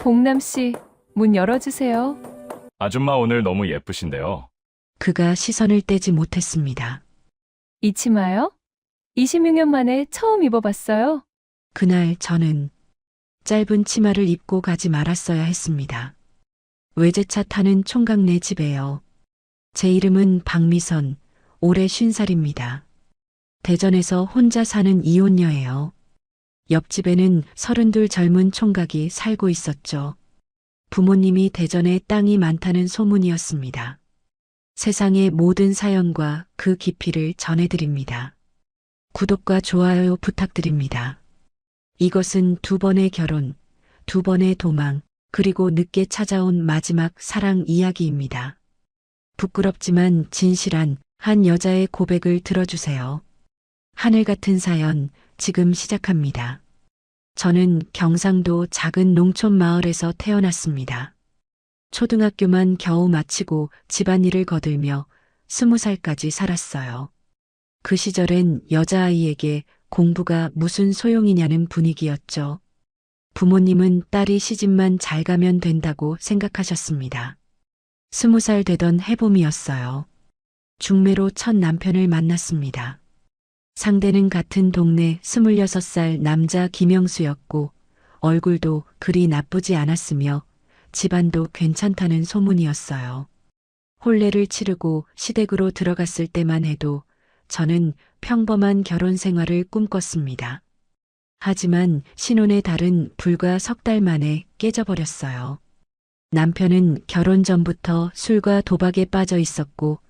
공남 씨, 문 열어주세요. 아줌마 오늘 너무 예쁘신데요. 그가 시선을 떼지 못했습니다. 이 치마요? 26년 만에 처음 입어봤어요. 그날 저는 짧은 치마를 입고 가지 말았어야 했습니다. 외제차 타는 총각네 집에요. 제 이름은 박미선, 올해 50살입니다. 대전에서 혼자 사는 이혼녀예요. 옆집에는 32 젊은 총각이 살고 있었죠. 부모님이 대전에 땅이 많다는 소문이었습니다. 세상의 모든 사연과 그 깊이를 전해드립니다. 구독과 좋아요 부탁드립니다. 이것은 2번의 결혼, 2번의 도망, 그리고 늦게 찾아온 마지막 사랑 이야기입니다. 부끄럽지만 진실한 한 여자의 고백을 들어주세요. 하늘 같은 사연, 지금 시작합니다. 저는 경상도 작은 농촌 마을에서 태어났습니다. 초등학교만 겨우 마치고 집안일을 거들며 20살까지 살았어요. 그 시절엔 여자아이에게 공부가 무슨 소용이냐는 분위기였죠. 부모님은 딸이 시집만 잘 가면 된다고 생각하셨습니다. 20살 되던 해봄이었어요. 중매로 첫 남편을 만났습니다. 상대는 같은 동네 26살 남자 김영수였고 얼굴도 그리 나쁘지 않았으며 집안도 괜찮다는 소문이었어요. 혼례를 치르고 시댁으로 들어갔을 때만 해도 저는 평범한 결혼 생활을 꿈꿨습니다. 하지만 신혼의 달은 불과 3달 만에 깨져버렸어요. 남편은 결혼 전부터 술과 도박에 빠져 있었고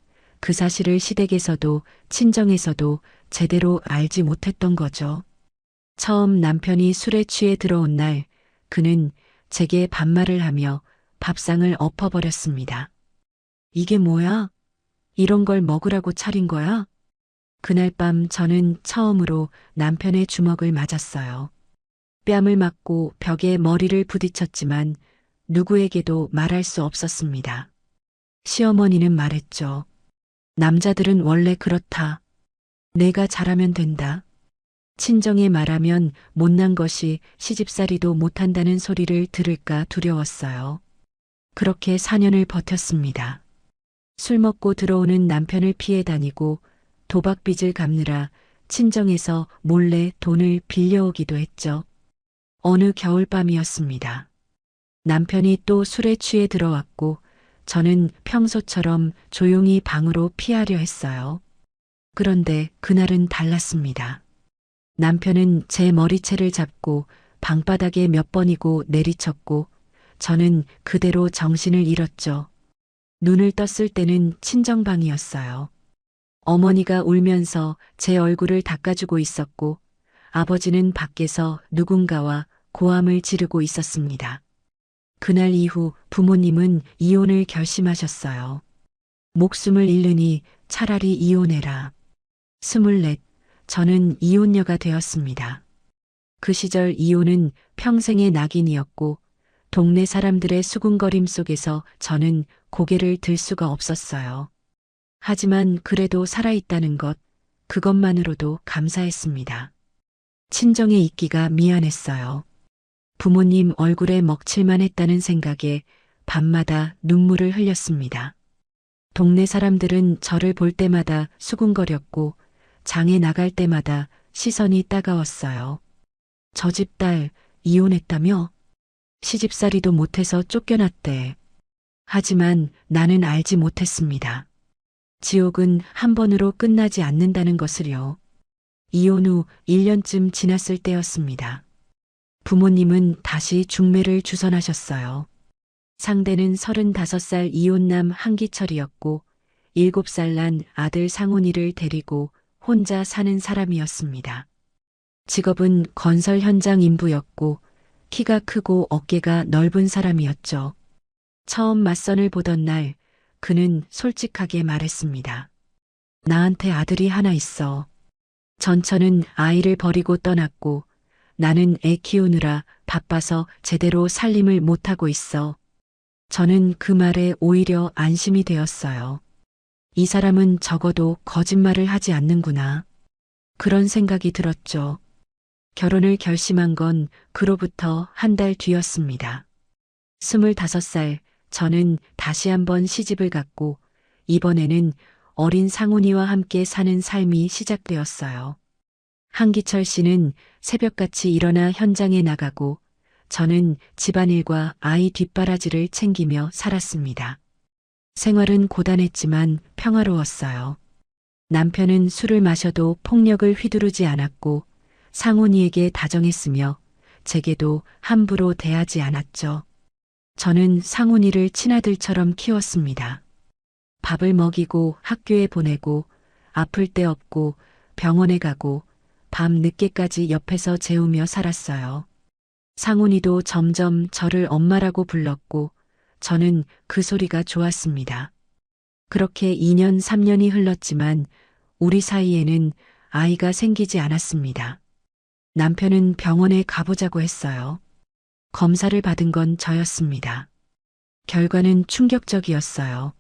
그 사실을 시댁에서도 친정에서도 제대로 알지 못했던 거죠. 처음 남편이 술에 취해 들어온 날 그는 제게 반말을 하며 밥상을 엎어버렸습니다. 이게 뭐야? 이런 걸 먹으라고 차린 거야? 그날 밤 저는 처음으로 남편의 주먹을 맞았어요. 뺨을 맞고 벽에 머리를 부딪혔지만 누구에게도 말할 수 없었습니다. 시어머니는 말했죠. 남자들은 원래 그렇다. 내가 잘하면 된다. 친정에 말하면 못난 것이 시집살이도 못한다는 소리를 들을까 두려웠어요. 그렇게 4년을 버텼습니다. 술 먹고 들어오는 남편을 피해 다니고 도박빚을 갚느라 친정에서 몰래 돈을 빌려오기도 했죠. 어느 겨울밤이었습니다. 남편이 또 술에 취해 들어왔고 저는 평소처럼 조용히 방으로 피하려 했어요. 그런데 그날은 달랐습니다. 남편은 제 머리채를 잡고 방바닥에 몇 번이고 내리쳤고 저는 그대로 정신을 잃었죠. 눈을 떴을 때는 친정방이었어요. 어머니가 울면서 제 얼굴을 닦아주고 있었고 아버지는 밖에서 누군가와 고함을 지르고 있었습니다. 그날 이후 부모님은 이혼을 결심하셨어요. 목숨을 잃으니 차라리 이혼해라. 24, 저는 이혼녀가 되었습니다. 그 시절 이혼은 평생의 낙인이었고 동네 사람들의 수군거림 속에서 저는 고개를 들 수가 없었어요. 하지만 그래도 살아있다는 것, 그것만으로도 감사했습니다. 친정에 있기가 미안했어요. 부모님 얼굴에 먹칠만 했다는 생각에 밤마다 눈물을 흘렸습니다. 동네 사람들은 저를 볼 때마다 수군거렸고 장에 나갈 때마다 시선이 따가웠어요. 저 집 딸 이혼했다며? 시집살이도 못해서 쫓겨났대. 하지만 나는 알지 못했습니다. 지옥은 한 번으로 끝나지 않는다는 것을요. 이혼 후 1년쯤 지났을 때였습니다. 부모님은 다시 중매를 주선하셨어요. 상대는 35살 이혼남 한기철이었고 7살 난 아들 상훈이를 데리고 혼자 사는 사람이었습니다. 직업은 건설 현장 인부였고 키가 크고 어깨가 넓은 사람이었죠. 처음 맞선을 보던 날 그는 솔직하게 말했습니다. 나한테 아들이 하나 있어. 전처는 아이를 버리고 떠났고 나는 애 키우느라 바빠서 제대로 살림을 못하고 있어. 저는 그 말에 오히려 안심이 되었어요. 이 사람은 적어도 거짓말을 하지 않는구나. 그런 생각이 들었죠. 결혼을 결심한 건 그로부터 한 달 뒤였습니다. 25살, 저는 다시 한번 시집을 갔고, 이번에는 어린 상훈이와 함께 사는 삶이 시작되었어요. 한기철 씨는 새벽같이 일어나 현장에 나가고, 저는 집안일과 아이 뒷바라지를 챙기며 살았습니다. 생활은 고단했지만 평화로웠어요. 남편은 술을 마셔도 폭력을 휘두르지 않았고, 상훈이에게 다정했으며, 제게도 함부로 대하지 않았죠. 저는 상훈이를 친아들처럼 키웠습니다. 밥을 먹이고 학교에 보내고 아플 때 업고 병원에 가고 밤 늦게까지 옆에서 재우며 살았어요. 상훈이도 점점 저를 엄마라고 불렀고 저는 그 소리가 좋았습니다. 그렇게 2년, 3년이 흘렀지만 우리 사이에는 아이가 생기지 않았습니다. 남편은 병원에 가보자고 했어요. 검사를 받은 건 저였습니다. 결과는 충격적이었어요.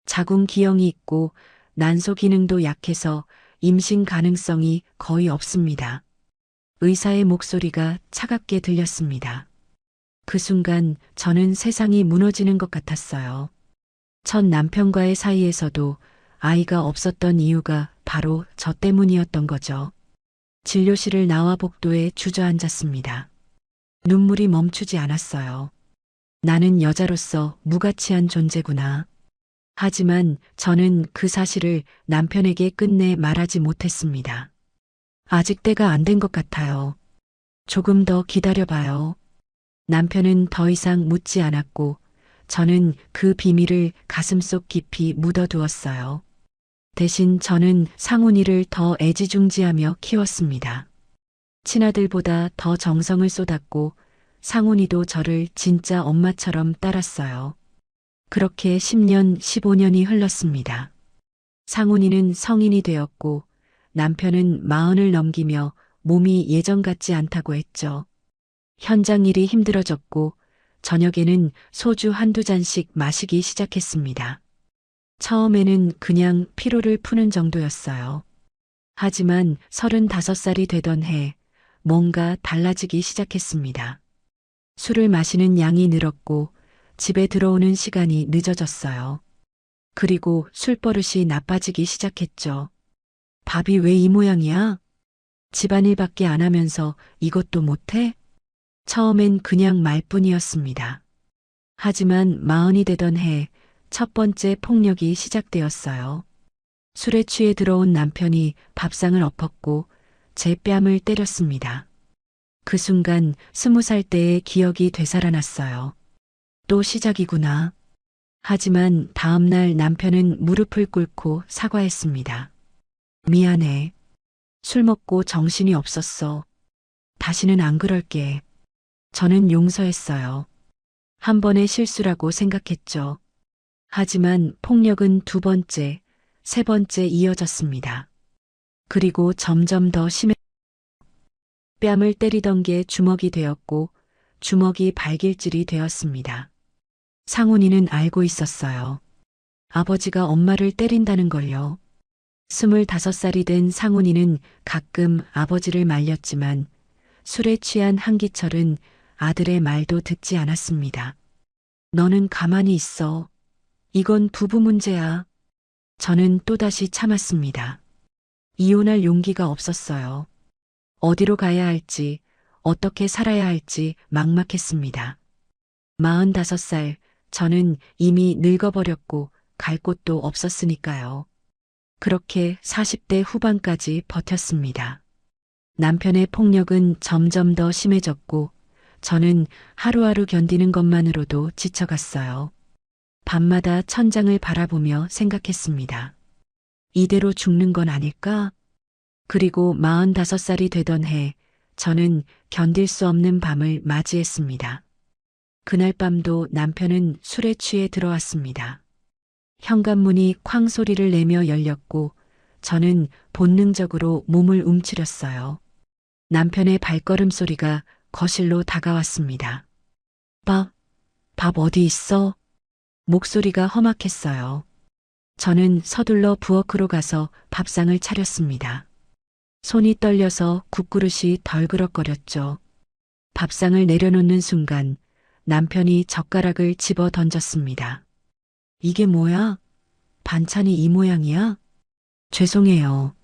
자궁 기형이 있고 난소 기능도 약해서 임신 가능성이 거의 없습니다. 의사의 목소리가 차갑게 들렸습니다. 그 순간 저는 세상이 무너지는 것 같았어요. 첫 남편과의 사이에서도 아이가 없었던 이유가 바로 저 때문이었던 거죠. 진료실을 나와 복도에 주저앉았습니다. 눈물이 멈추지 않았어요. 나는 여자로서 무가치한 존재구나. 하지만 저는 그 사실을 남편에게 끝내 말하지 못했습니다. 아직 때가 안 된 것 같아요. 조금 더 기다려봐요. 남편은 더 이상 묻지 않았고 저는 그 비밀을 가슴속 깊이 묻어두었어요. 대신 저는 상훈이를 더 애지중지하며 키웠습니다. 친아들보다 더 정성을 쏟았고 상훈이도 저를 진짜 엄마처럼 따랐어요. 그렇게 10년, 15년이 흘렀습니다. 상훈이는 성인이 되었고 남편은 40을 넘기며 몸이 예전 같지 않다고 했죠. 현장 일이 힘들어졌고 저녁에는 소주 한두 잔씩 마시기 시작했습니다. 처음에는 그냥 피로를 푸는 정도였어요. 하지만 35살이 되던 해 뭔가 달라지기 시작했습니다. 술을 마시는 양이 늘었고 집에 들어오는 시간이 늦어졌어요. 그리고 술버릇이 나빠지기 시작했죠. 밥이 왜 이 모양이야? 집안일밖에 안 하면서 이것도 못해? 처음엔 그냥 말뿐이었습니다. 하지만 40이 되던 해 첫 번째 폭력이 시작되었어요. 술에 취해 들어온 남편이 밥상을 엎었고 제 뺨을 때렸습니다. 그 순간 20살 때의 기억이 되살아났어요. 또 시작이구나. 하지만 다음날 남편은 무릎을 꿇고 사과했습니다. 미안해. 술 먹고 정신이 없었어. 다시는 안 그럴게. 저는 용서했어요. 한 번의 실수라고 생각했죠. 하지만 폭력은 두 번째, 세 번째 이어졌습니다. 그리고 점점 더 뺨을 때리던 게 주먹이 되었고 주먹이 발길질이 되었습니다. 상훈이는 알고 있었어요. 아버지가 엄마를 때린다는 걸요. 25살이 된 상훈이는 가끔 아버지를 말렸지만 술에 취한 한기철은 아들의 말도 듣지 않았습니다. 너는 가만히 있어. 이건 부부 문제야. 저는 또다시 참았습니다. 이혼할 용기가 없었어요. 어디로 가야 할지, 어떻게 살아야 할지 막막했습니다. 45살, 저는 이미 늙어버렸고 갈 곳도 없었으니까요. 그렇게 40대 후반까지 버텼습니다. 남편의 폭력은 점점 더 심해졌고 저는 하루하루 견디는 것만으로도 지쳐갔어요. 밤마다 천장을 바라보며 생각했습니다. 이대로 죽는 건 아닐까? 그리고 45살이 되던 해 저는 견딜 수 없는 밤을 맞이했습니다. 그날 밤도 남편은 술에 취해 들어왔습니다. 현관문이 쾅 소리를 내며 열렸고 저는 본능적으로 몸을 움츠렸어요. 남편의 발걸음 소리가 거실로 다가왔습니다. 밥 어디 있어? 목소리가 험악했어요. 저는 서둘러 부엌으로 가서 밥상을 차렸습니다. 손이 떨려서 국그릇이 덜그럭거렸죠. 밥상을 내려놓는 순간 남편이 젓가락을 집어 던졌습니다. 이게 뭐야? 반찬이 이 모양이야? 죄송해요.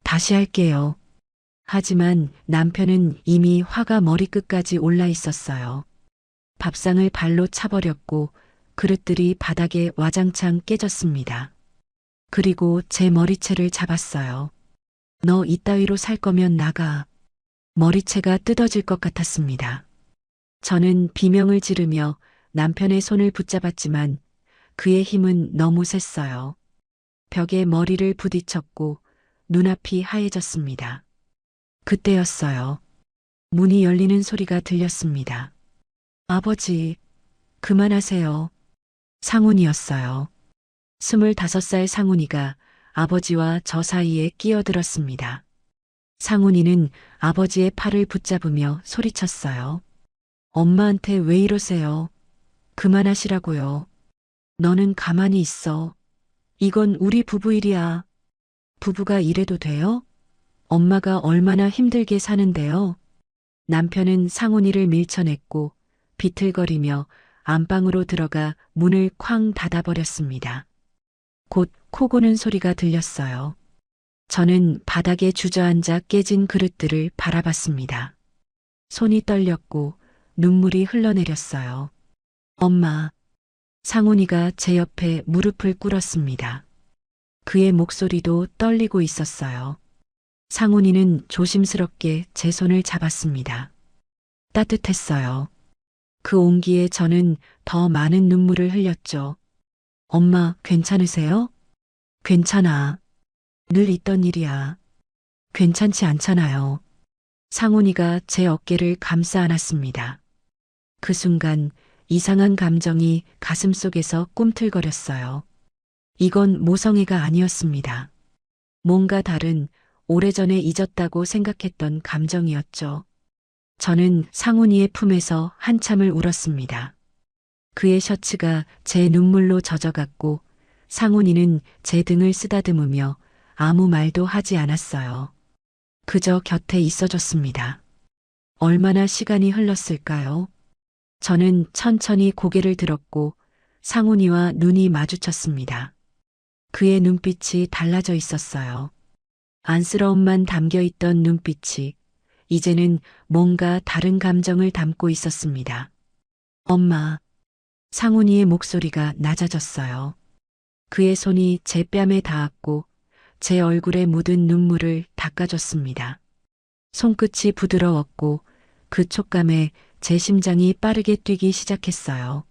다시 할게요. 하지만 남편은 이미 화가 머리끝까지 올라 있었어요. 밥상을 발로 차버렸고 그릇들이 바닥에 와장창 깨졌습니다. 그리고 제 머리채를 잡았어요. 너 이따위로 살 거면 나가. 머리채가 뜯어질 것 같았습니다. 저는 비명을 지르며 남편의 손을 붙잡았지만 그의 힘은 너무 셌어요. 벽에 머리를 부딪혔고 눈앞이 하얘졌습니다. 그때였어요. 문이 열리는 소리가 들렸습니다. 아버지, 그만하세요. 상훈이었어요. 25살 상훈이가 아버지와 저 사이에 끼어들었습니다. 상훈이는 아버지의 팔을 붙잡으며 소리쳤어요. 엄마한테 왜 이러세요? 그만하시라고요. 너는 가만히 있어. 이건 우리 부부 일이야. 부부가 이래도 돼요? 엄마가 얼마나 힘들게 사는데요. 남편은 상훈이를 밀쳐냈고 비틀거리며 안방으로 들어가 문을 쾅 닫아버렸습니다. 곧 코 고는 소리가 들렸어요. 저는 바닥에 주저앉아 깨진 그릇들을 바라봤습니다. 손이 떨렸고 눈물이 흘러내렸어요. 엄마. 상훈이가 제 옆에 무릎을 꿇었습니다. 그의 목소리도 떨리고 있었어요. 상훈이는 조심스럽게 제 손을 잡았습니다. 따뜻했어요. 그 온기에 저는 더 많은 눈물을 흘렸죠. 엄마, 괜찮으세요? 괜찮아. 늘 있던 일이야. 괜찮지 않잖아요. 상훈이가 제 어깨를 감싸 안았습니다. 그 순간 이상한 감정이 가슴속에서 꿈틀거렸어요. 이건 모성애가 아니었습니다. 뭔가 다른 오래전에 잊었다고 생각했던 감정이었죠. 저는 상훈이의 품에서 한참을 울었습니다. 그의 셔츠가 제 눈물로 젖어갔고 상훈이는 제 등을 쓰다듬으며 아무 말도 하지 않았어요. 그저 곁에 있어줬습니다. 얼마나 시간이 흘렀을까요? 저는 천천히 고개를 들었고 상훈이와 눈이 마주쳤습니다. 그의 눈빛이 달라져 있었어요. 안쓰러움만 담겨있던 눈빛이 이제는 뭔가 다른 감정을 담고 있었습니다. 엄마. 상훈이의 목소리가 낮아졌어요. 그의 손이 제 뺨에 닿았고 제 얼굴에 묻은 눈물을 닦아줬습니다. 손끝이 부드러웠고 그 촉감에 제 심장이 빠르게 뛰기 시작했어요.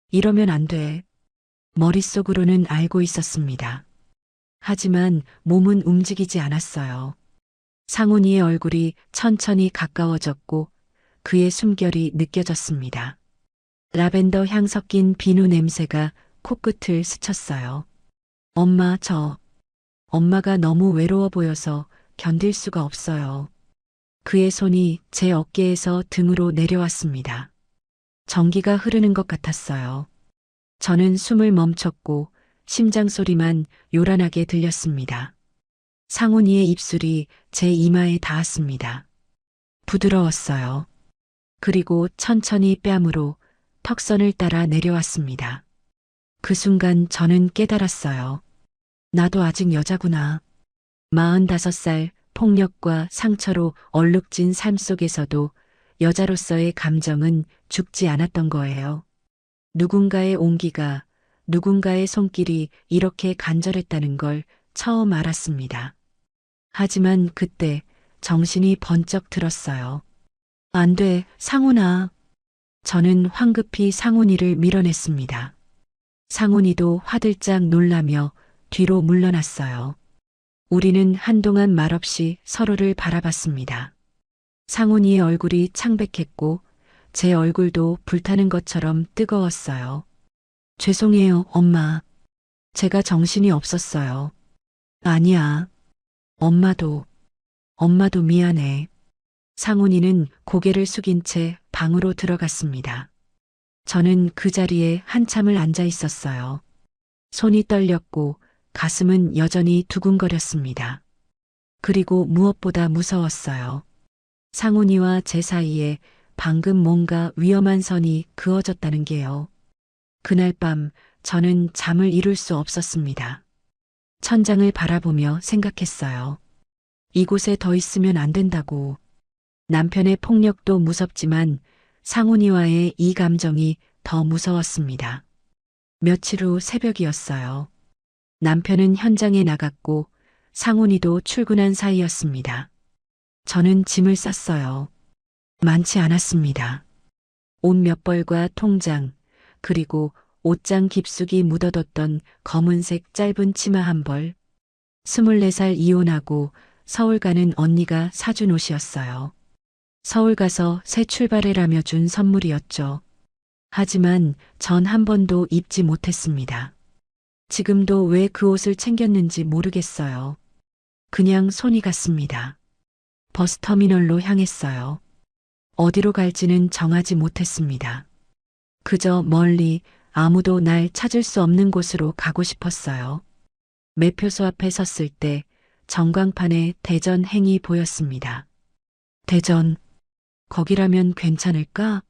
이러면 안 돼. 머릿속으로는 알고 있었습니다. 하지만 몸은 움직이지 않았어요. 상훈이의 얼굴이 천천히 가까워졌고 그의 숨결이 느껴졌습니다. 라벤더 향 섞인 비누 냄새가 코끝을 스쳤어요. 엄마가 너무 외로워 보여서 견딜 수가 없어요. 그의 손이 제 어깨에서 등으로 내려왔습니다. 전기가 흐르는 것 같았어요. 저는 숨을 멈췄고 심장 소리만 요란하게 들렸습니다. 상훈이의 입술이 제 이마에 닿았습니다. 부드러웠어요. 그리고 천천히 뺨으로 턱선을 따라 내려왔습니다. 그 순간 저는 깨달았어요. 나도 아직 여자구나. 45살 폭력과 상처로 얼룩진 삶 속에서도 여자로서의 감정은 죽지 않았던 거예요. 누군가의 온기가, 누군가의 손길이 이렇게 간절했다는 걸 처음 알았습니다. 하지만 그때 정신이 번쩍 들었어요. 안 돼, 상훈아. 저는 황급히 상훈이를 밀어냈습니다. 상훈이도 화들짝 놀라며 뒤로 물러났어요. 우리는 한동안 말없이 서로를 바라봤습니다. 상훈이의 얼굴이 창백했고 제 얼굴도 불타는 것처럼 뜨거웠어요. 죄송해요, 엄마. 제가 정신이 없었어요. 아니야. 엄마도 미안해. 상훈이는 고개를 숙인 채 방으로 들어갔습니다. 저는 그 자리에 한참을 앉아 있었어요. 손이 떨렸고 가슴은 여전히 두근거렸습니다. 그리고 무엇보다 무서웠어요. 상훈이와 제 사이에 방금 뭔가 위험한 선이 그어졌다는 게요. 그날 밤 저는 잠을 이룰 수 없었습니다. 천장을 바라보며 생각했어요. 이곳에 더 있으면 안 된다고. 남편의 폭력도 무섭지만 상훈이와의 이 감정이 더 무서웠습니다. 며칠 후 새벽이었어요. 남편은 현장에 나갔고 상훈이도 출근한 사이였습니다. 저는 짐을 쌌어요. 많지 않았습니다. 옷 몇 벌과 통장, 그리고 옷장 깊숙이 묻어뒀던 검은색 짧은 치마 한 벌. 24살 이혼하고 서울 가는 언니가 사준 옷이었어요. 서울 가서 새 출발해라며 준 선물이었죠. 하지만 전 한 번도 입지 못했습니다. 지금도 왜 그 옷을 챙겼는지 모르겠어요. 그냥 손이 갔습니다. 버스터미널로 향했어요. 어디로 갈지는 정하지 못했습니다. 그저 멀리 아무도 날 찾을 수 없는 곳으로 가고 싶었어요. 매표소 앞에 섰을 때 전광판에 대전 행이 보였습니다. 대전, 거기라면 괜찮을까?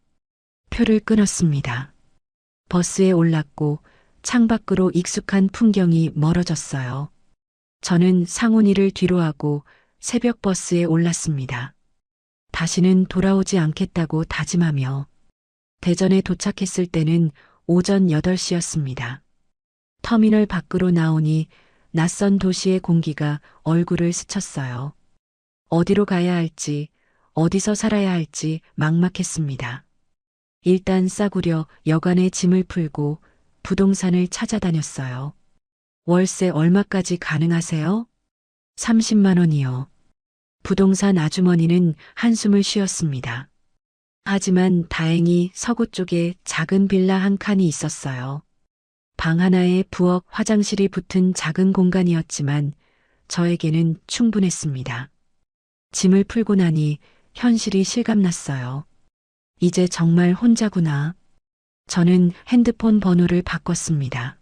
표를 끊었습니다. 버스에 올랐고 창밖으로 익숙한 풍경이 멀어졌어요. 저는 상훈이를 뒤로하고 새벽 버스에 올랐습니다. 다시는 돌아오지 않겠다고 다짐하며 대전에 도착했을 때는 오전 8시였습니다. 터미널 밖으로 나오니 낯선 도시의 공기가 얼굴을 스쳤어요. 어디로 가야 할지, 어디서 살아야 할지 막막했습니다. 일단 싸구려 여관에 짐을 풀고 부동산을 찾아다녔어요. 월세 얼마까지 가능하세요? 30만 원이요. 부동산 아주머니는 한숨을 쉬었습니다. 하지만 다행히 서구 쪽에 작은 빌라 한 칸이 있었어요. 방 하나에 부엌, 화장실이 붙은 작은 공간이었지만 저에게는 충분했습니다. 짐을 풀고 나니 현실이 실감났어요. 이제 정말 혼자구나. 저는 핸드폰 번호를 바꿨습니다.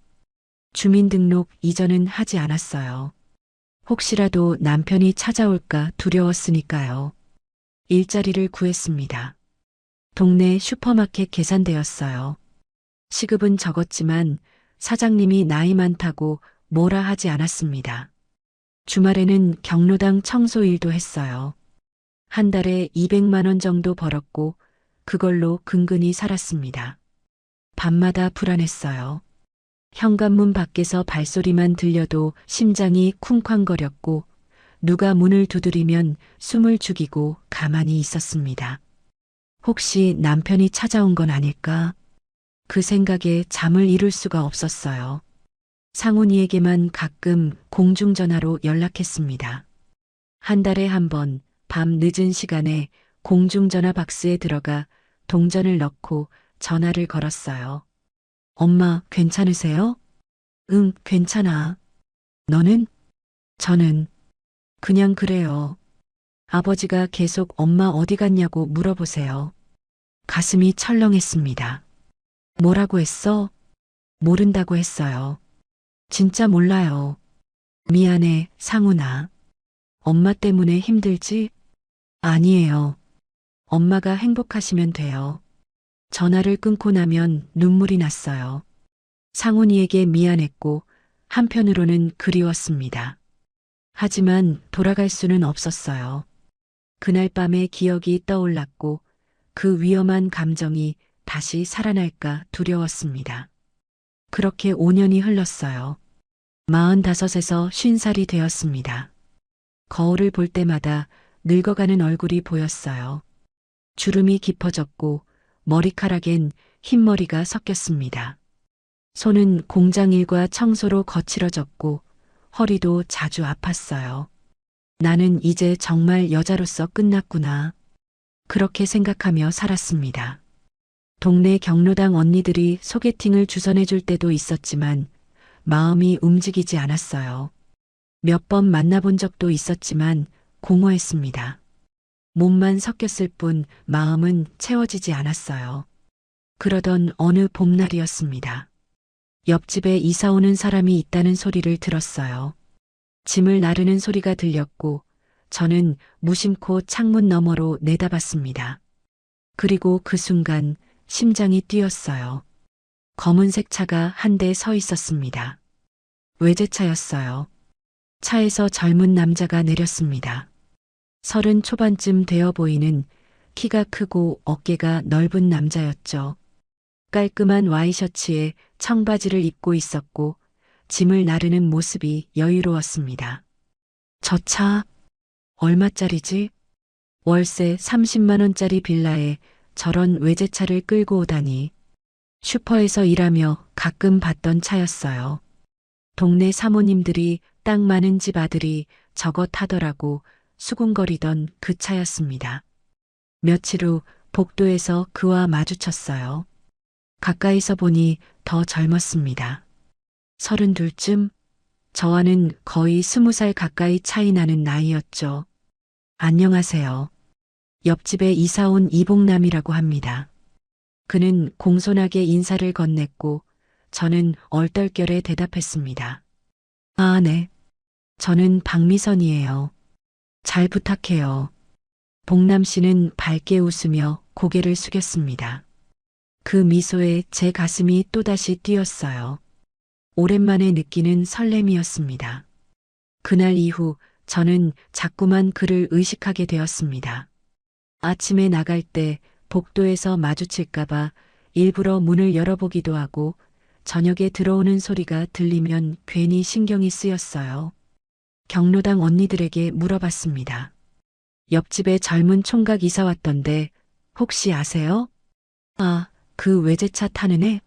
주민등록 이전은 하지 않았어요. 혹시라도 남편이 찾아올까 두려웠으니까요. 일자리를 구했습니다. 동네 슈퍼마켓 계산대였어요. 시급은 적었지만 사장님이 나이 많다고 뭐라 하지 않았습니다. 주말에는 경로당 청소 일도 했어요. 한 달에 200만 원 정도 벌었고 그걸로 근근히 살았습니다. 밤마다 불안했어요. 현관문 밖에서 발소리만 들려도 심장이 쿵쾅거렸고 누가 문을 두드리면 숨을 죽이고 가만히 있었습니다. 혹시 남편이 찾아온 건 아닐까? 그 생각에 잠을 이룰 수가 없었어요. 상훈이에게만 가끔 공중전화로 연락했습니다. 한 달에 한 번 밤 늦은 시간에 공중전화 박스에 들어가 동전을 넣고 전화를 걸었어요. 엄마, 괜찮으세요? 응, 괜찮아. 너는? 저는 그냥 그래요. 아버지가 계속 엄마 어디 갔냐고 물어보세요. 가슴이 철렁했습니다. 뭐라고 했어? 모른다고 했어요. 진짜 몰라요. 미안해, 상훈아. 엄마 때문에 힘들지? 아니에요. 엄마가 행복하시면 돼요. 전화를 끊고 나면 눈물이 났어요. 상훈이에게 미안했고 한편으로는 그리웠습니다. 하지만 돌아갈 수는 없었어요. 그날 밤의 기억이 떠올랐고 그 위험한 감정이 다시 살아날까 두려웠습니다. 그렇게 5년이 흘렀어요. 45에서 50살이 되었습니다. 거울을 볼 때마다 늙어가는 얼굴이 보였어요. 주름이 깊어졌고 머리카락엔 흰머리가 섞였습니다. 손은 공장일과 청소로 거칠어졌고 허리도 자주 아팠어요. 나는 이제 정말 여자로서 끝났구나. 그렇게 생각하며 살았습니다. 동네 경로당 언니들이 소개팅을 주선해 줄 때도 있었지만 마음이 움직이지 않았어요. 몇 번 만나본 적도 있었지만 공허했습니다. 몸만 섞였을 뿐 마음은 채워지지 않았어요. 그러던 어느 봄날이었습니다. 옆집에 이사 오는 사람이 있다는 소리를 들었어요. 짐을 나르는 소리가 들렸고 저는 무심코 창문 너머로 내다봤습니다. 그리고 그 순간 심장이 뛰었어요. 검은색 차가 한 대 서 있었습니다. 외제차였어요. 차에서 젊은 남자가 내렸습니다. 30 초반쯤 되어 보이는 키가 크고 어깨가 넓은 남자였죠. 깔끔한 와이셔츠에 청바지를 입고 있었고 짐을 나르는 모습이 여유로웠습니다. 저 차 얼마짜리지? 월세 30만 원짜리 빌라에 저런 외제차를 끌고 오다니. 슈퍼에서 일하며 가끔 봤던 차였어요. 동네 사모님들이 땅 많은 집 아들이 저거 타더라고 수군거리던 그 차였습니다. 며칠 후 복도에서 그와 마주쳤어요. 가까이서 보니 더 젊었습니다. 32쯤? 저와는 거의 20살 가까이 차이 나는 나이였죠. 안녕하세요. 옆집에 이사 온 이봉남이라고 합니다. 그는 공손하게 인사를 건넸고 저는 얼떨결에 대답했습니다. 아, 네. 저는 박미선이에요. 잘 부탁해요. 봉남 씨는 밝게 웃으며 고개를 숙였습니다. 그 미소에 제 가슴이 또다시 뛰었어요. 오랜만에 느끼는 설렘이었습니다. 그날 이후 저는 자꾸만 그를 의식하게 되었습니다. 아침에 나갈 때 복도에서 마주칠까봐 일부러 문을 열어보기도 하고 저녁에 들어오는 소리가 들리면 괜히 신경이 쓰였어요. 경로당 언니들에게 물어봤습니다. 옆집에 젊은 총각 이사 왔던데 혹시 아세요? 아, 그 외제차 타는 애?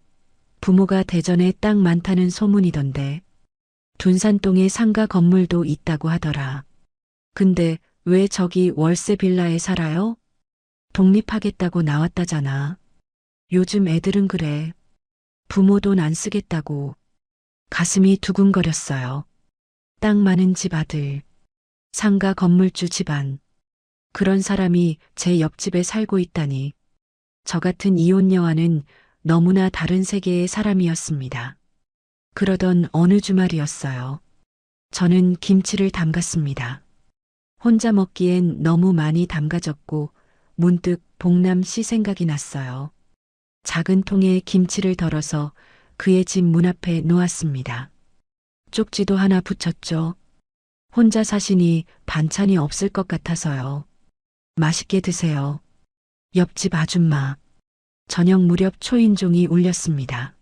부모가 대전에 땅 많다는 소문이던데. 둔산동에 상가 건물도 있다고 하더라. 근데 왜 저기 월세 빌라에 살아요? 독립하겠다고 나왔다잖아. 요즘 애들은 그래. 부모 돈 안 쓰겠다고. 가슴이 두근거렸어요. 땅 많은 집 아들. 상가 건물주 집안. 그런 사람이 제 옆집에 살고 있다니. 저 같은 이혼녀와는 너무나 다른 세계의 사람이었습니다. 그러던 어느 주말이었어요. 저는 김치를 담갔습니다. 혼자 먹기엔 너무 많이 담가졌고 문득 봉남 씨 생각이 났어요. 작은 통에 김치를 덜어서 그의 집 문 앞에 놓았습니다. 쪽지도 하나 붙였죠. 혼자 사시니 반찬이 없을 것 같아서요. 맛있게 드세요. 옆집 아줌마. 저녁 무렵 초인종이 울렸습니다.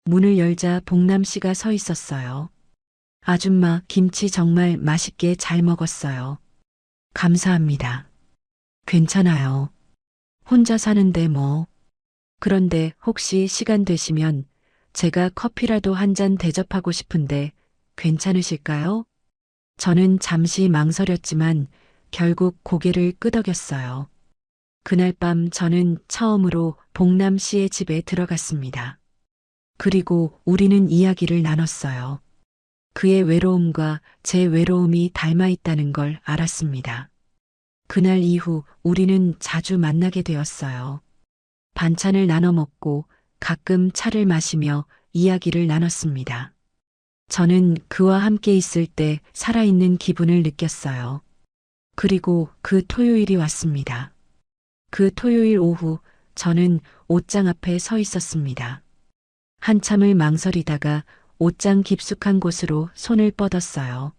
문을 열자 봉남 씨가 서 있었어요. 아줌마, 김치 정말 맛있게 잘 먹었어요. 감사합니다. 괜찮아요. 혼자 사는데 뭐. 그런데 혹시 시간 되시면 제가 커피라도 한 잔 대접하고 싶은데 괜찮으실까요? 저는 잠시 망설였지만 결국 고개를 끄덕였어요. 그날 밤 저는 처음으로 봉남 씨의 집에 들어갔습니다. 그리고 우리는 이야기를 나눴어요. 그의 외로움과 제 외로움이 닮아 있다는 걸 알았습니다. 그날 이후 우리는 자주 만나게 되었어요. 반찬을 나눠 먹고 가끔 차를 마시며 이야기를 나눴습니다. 저는 그와 함께 있을 때 살아있는 기분을 느꼈어요. 그리고 그 토요일이 왔습니다. 그 토요일 오후 저는 옷장 앞에 서 있었습니다. 한참을 망설이다가 옷장 깊숙한 곳으로 손을 뻗었어요.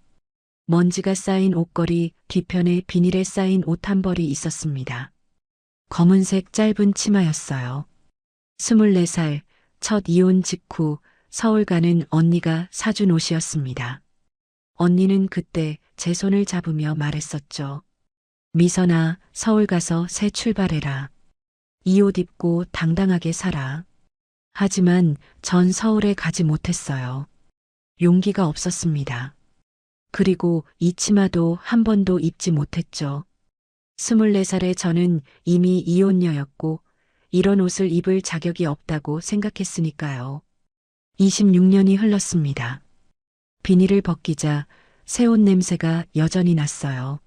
먼지가 쌓인 옷걸이 뒤편에 비닐에 쌓인 옷 한 벌이 있었습니다. 검은색 짧은 치마였어요. 24살, 첫 이혼 직후 서울 가는 언니가 사준 옷이었습니다. 언니는 그때 제 손을 잡으며 말했었죠. 미선아, 서울 가서 새 출발해라. 이 옷 입고 당당하게 살아. 하지만 전 서울에 가지 못했어요. 용기가 없었습니다. 그리고 이 치마도 한 번도 입지 못했죠. 24살의 저는 이미 이혼녀였고 이런 옷을 입을 자격이 없다고 생각했으니까요. 26년이 흘렀습니다. 비닐을 벗기자 새 옷 냄새가 여전히 났어요.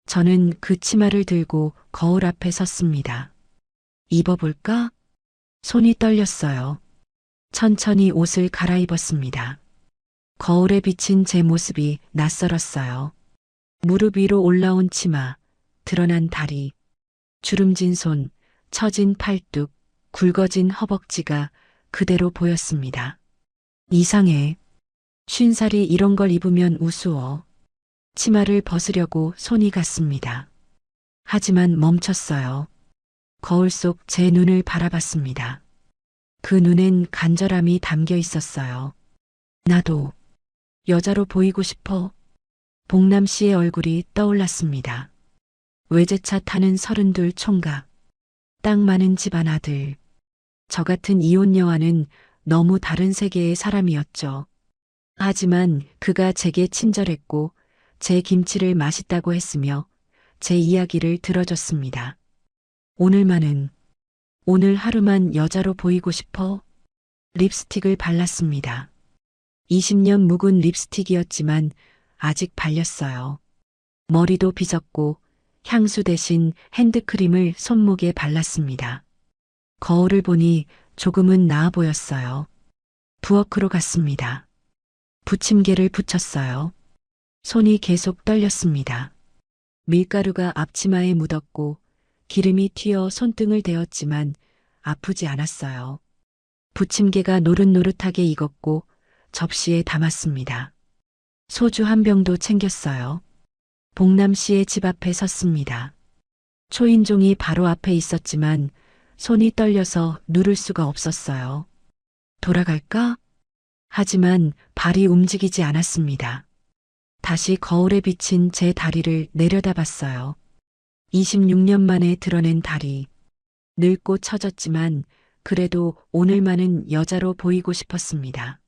저는 그 치마를 들고 거울 앞에 섰습니다. 입어볼까? 손이 떨렸어요. 천천히 옷을 갈아입었습니다. 거울에 비친 제 모습이 낯설었어요. 무릎 위로 올라온 치마, 드러난 다리, 주름진 손, 처진 팔뚝, 굵어진 허벅지가 그대로 보였습니다. 이상해. 50살이 이런 걸 입으면 우스워. 치마를 벗으려고 손이 갔습니다. 하지만 멈췄어요. 거울 속 제 눈을 바라봤습니다. 그 눈엔 간절함이 담겨 있었어요. 나도 여자로 보이고 싶어. 복남 씨의 얼굴이 떠올랐습니다. 외제차 타는 32 총각. 땅 많은 집안 아들. 저 같은 이혼 여아는 너무 다른 세계의 사람이었죠. 하지만 그가 제게 친절했고 제 김치를 맛있다고 했으며 제 이야기를 들어줬습니다. 오늘 하루만 여자로 보이고 싶어. 립스틱을 발랐습니다. 20년 묵은 립스틱이었지만 아직 발렸어요. 머리도 빗었고 향수 대신 핸드크림을 손목에 발랐습니다. 거울을 보니 조금은 나아 보였어요. 부엌으로 갔습니다. 부침개를 붙였어요. 손이 계속 떨렸습니다. 밀가루가 앞치마에 묻었고 기름이 튀어 손등을 데웠지만 아프지 않았어요. 부침개가 노릇노릇하게 익었고 접시에 담았습니다. 소주 한 병도 챙겼어요. 복남 씨의 집 앞에 섰습니다. 초인종이 바로 앞에 있었지만 손이 떨려서 누를 수가 없었어요. 돌아갈까? 하지만 발이 움직이지 않았습니다. 다시 거울에 비친 제 다리를 내려다봤어요. 26년 만에 드러낸 다리. 늙고 처졌지만 그래도 오늘만은 여자로 보이고 싶었습니다.